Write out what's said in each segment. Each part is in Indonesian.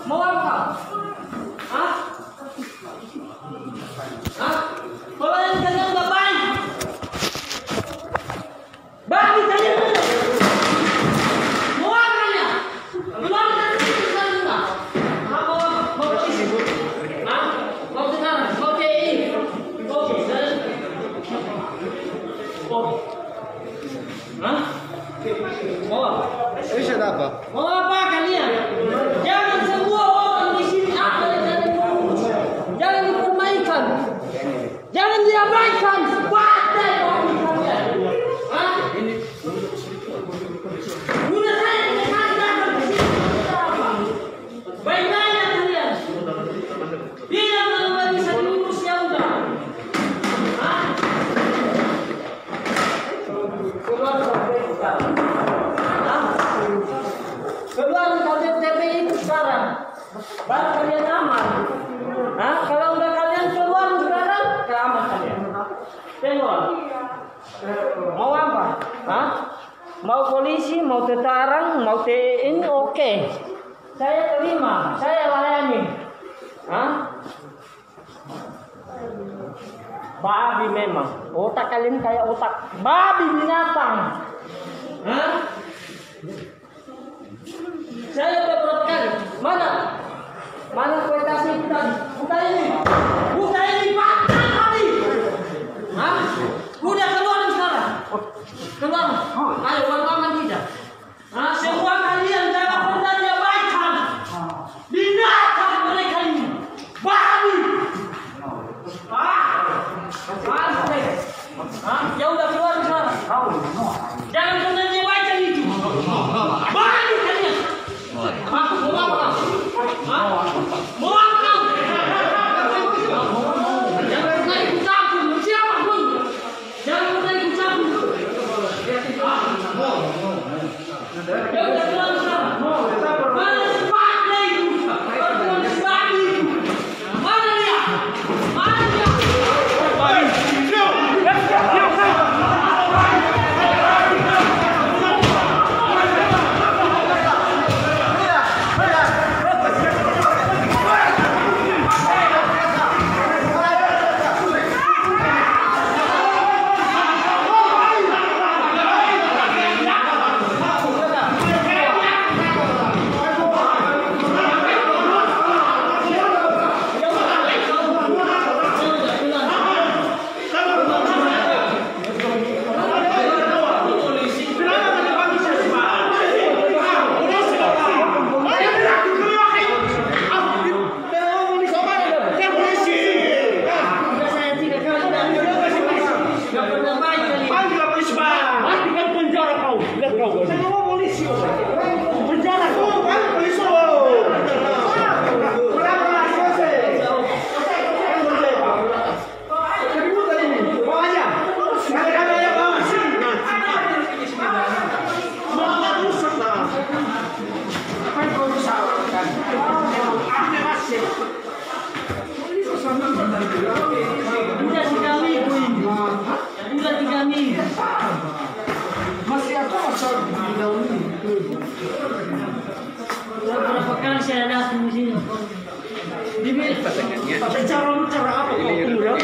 Mau apa? Hah? Hah? Kalau yang kalian nggak baik, bagi kalian mau apa kalian? Belum kan kalian nggak? Mau polisi? Hah? Mau sekarang? Mau TNI? Oke, hah? Mau apa? Bisa apa? Mau apa kalian? Jangan semua orang di sini apa yang ada ngurus. Jangan dipermainkan. Jangan diabaikan. Pandai orang kalian. Hah? Udah saya dikatakan di sini apa? Baik-baiknya kalian. Bila nggak bisa diurus ya udah. Hah? Keluar dari sekarang. Keluar dari TPI itu sekarang. Baru kalian aman. Hah? Kalau udah kalian keluar sekarang, aman kalian. Keluar. Mau apa? Hah? Mau polisi, mau tentara, mau TNI, oke. Saya terima, saya layani. Hah? Babi memang. Otak kalian kayak otak babi binatang. Hah? Saya udah berapa kali? Mana? Mana kualitas itu tadi? Buka ini. Buka ini Pak. Kali. Hah? Udah keluar sekarang. Keluar. Ayo wartawan tidak. Nah, semua kalian jangan pernah diabaikan. Binatang mereka ini. Babi. Ya udah keluar sekarang. Jangan pernah diabaikan itu. Babi kalian. Mau apa? Mau apa? Jangan pernah ikut campur siapapun. Jangan pernah ikut campur. Ya udah keluar sekarang. Mana si Pak itu? Mana si Pak itu? Mana dia? Mana dia? Masih aku asal didahului. Berapa kali saya datang di sini? Tapi cara apa kau tinggal?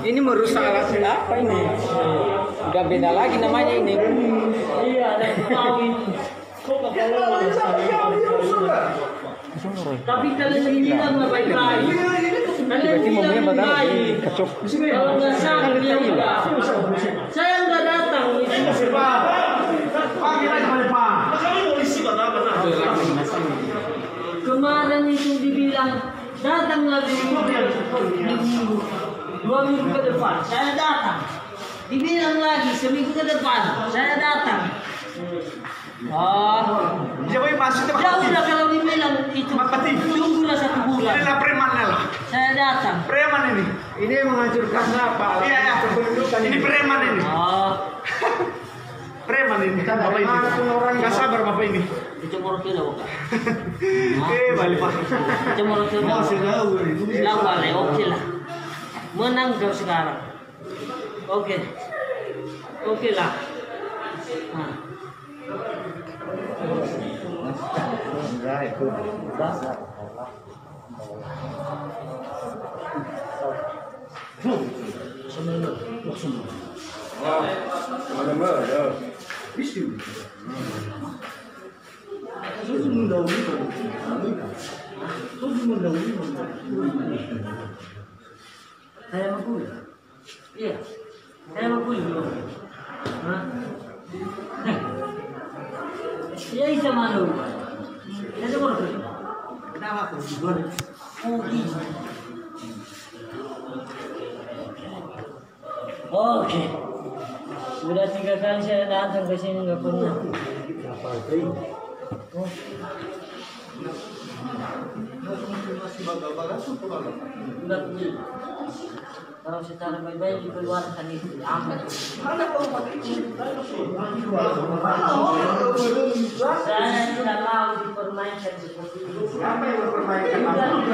Ini merusak alat apa ini? Udah beda lagi namanya ini. Iya, ada yang tahu itu. Tapi kalian bilang nggak baik-baik. Kalian bilang baik. Kalau nggak sanggup ya udah. Saya udah datang. Kemarin itu dibilang datang lagi minggu, 2 minggu ke depan. Saya datang. Dibilang lagi seminggu ke depan. Saya datang. Jadi masih Ya udah kalau dibilang itu tunggulah 1 bulan. Ini premannya lah. Saya datang. Preman ini. Ini menghancurkan apa? Iya ya. Ini preman ini. Preman ini. Bapak ini. Nggak sabar bapak ini. Dicemur kilo bukan? Balik pak. Dicemur kilo. Lawan oke lah. Menang kau sekarang. Oke. Oke lah. Nah. Saya mampu. Iya. Saya mampu dulu. Hah? Ya isa malu. Ya coba. Kenapa aku tidur? Oke. Sudah 3 kali saya datang ke sini nggak pernah. Oh. Udah pergi. Kalau secara baik-baik dikeluarkan itu aman. Saya tidak mau dipermainkan seperti itu. Siapa yang mempermainkan Bapak?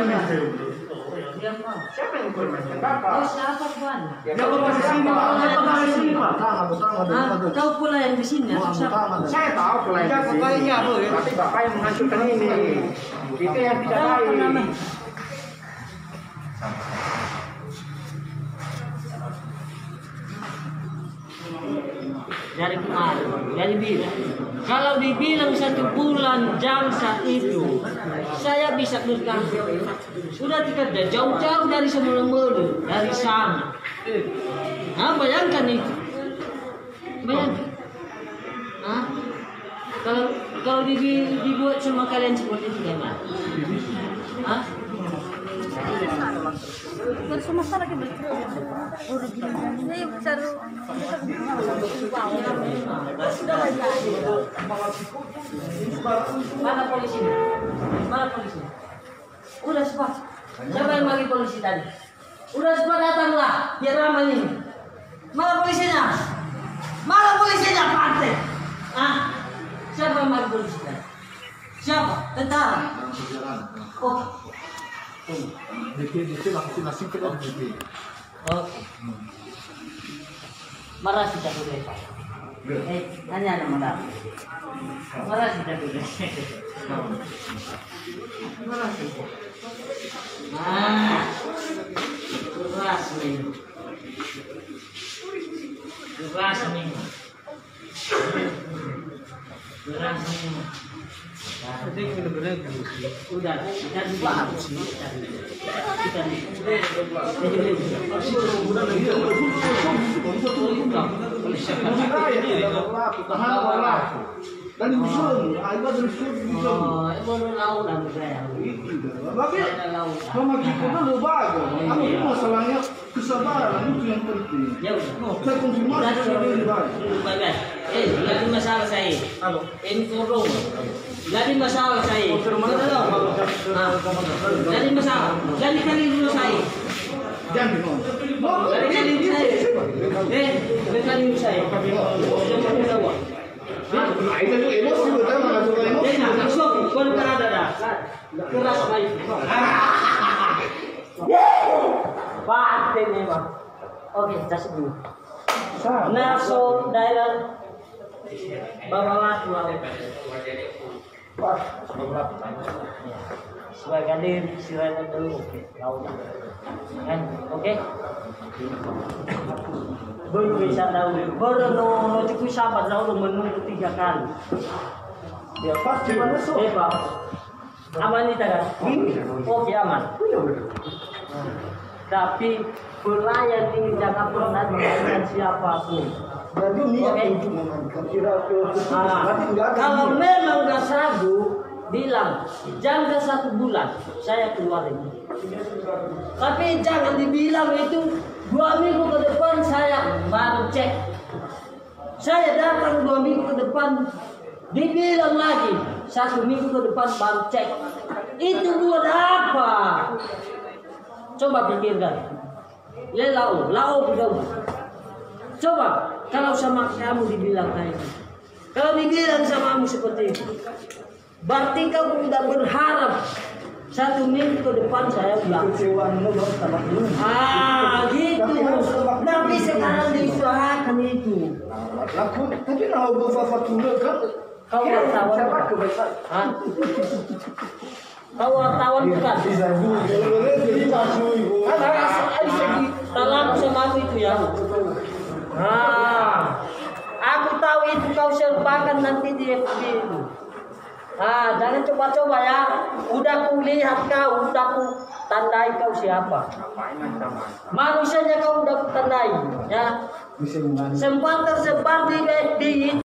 Dia mau. Siapa yang mempermainkan Bapak? Oh, siapa Tuhan? Ya, Bapak di sini, Pak. Bapak di sini, Pak. Kau pula yang di sini. Saya tahu pelayan di sini. Tapi Bapak yang menghancurkan ini. Itu yang tidak baik. Dari kemarin, dari bilang. Kalau dibilang 1 bulan jangka itu, saya bisa berikan. Sudah dikerja jauh-jauh dari Semulumulu, dari sana. Nah, bayangkan itu. Bayangkan. Nah, kalau dibuat sama kalian seperti itu gimana? Hah? Bersama lagi Mana polisi? Mana polisi? Udah sempat. Siapa yang bagi polisi tadi? Udah sempat datanglah, biar ramai ini. Mana polisinya? Mana polisinya, Pak? Ah, siapa yang bagi polisi tadi? Siapa? Tentara. Oh. Oke. Marah sih tak boleh. Hanya ada marah. Marah sih tak boleh. Marah sih. Ah, keras nih. Keras nih. Keras nih. Udah, kita dibahas. Dan usul, ada usul usul. Lautan saya. Tapi mama kita kan lembaga. Apa itu masalahnya kesabaran itu yang penting. Ya udah. Saya konfirmasi dari baik. Bagus. Jadi masalah saya. Halo. Ini korong. Jadi masalah saya. Jadi masalah. Jadi kali dulu saya. Jangan dong. Jadi kali dulu saya. Kali dulu saya. Nah, itu tuh emosi betul nggak suka emosi. Jadi langsung baru ada dah. Keras baik. Batin memang. Oke, kasih dulu. Naso daerah bawah laut. Sebagai diri silakan dulu. Kan, oke? Baru bisa tahu. Baru no cukup sabar dahulu menunggu 3 kali. Ya pasti masuk. Pak. Aman nih kan? Oke aman. Tapi pelayan ini jangan pernah mengatakan siapapun. Jadi niat untuk mengamankan Kalau memang nggak sanggup, bilang jangka 1 bulan saya keluarin. Tapi jangan dibilang itu 2 minggu ke depan saya baru cek. Saya datang 2 minggu ke depan, dibilang lagi 1 minggu ke depan baru cek. Itu buat apa? Coba pikirkan. Lau bergaul. Coba kalau sama kamu dibilang kayak gitu. Kalau dibilang sama kamu seperti itu, berarti kamu tidak berharap 1 minggu ke depan saya bilang. Kecewaan lo bang tambah dulu. Gitu. Tapi sekarang diusahakan itu. Laku, tapi nah gue fatura kan. Kau wartawan bukan? Hah? Kau wartawan bukan? Salam sama aku itu ya. Aku tahu itu kau serbakan nanti di FB itu. Jangan coba-coba ya. Udah ku lihat kau, udah ku tandai kau siapa. Manusianya kau udah ku tandai ya. Sempat tersebar di FB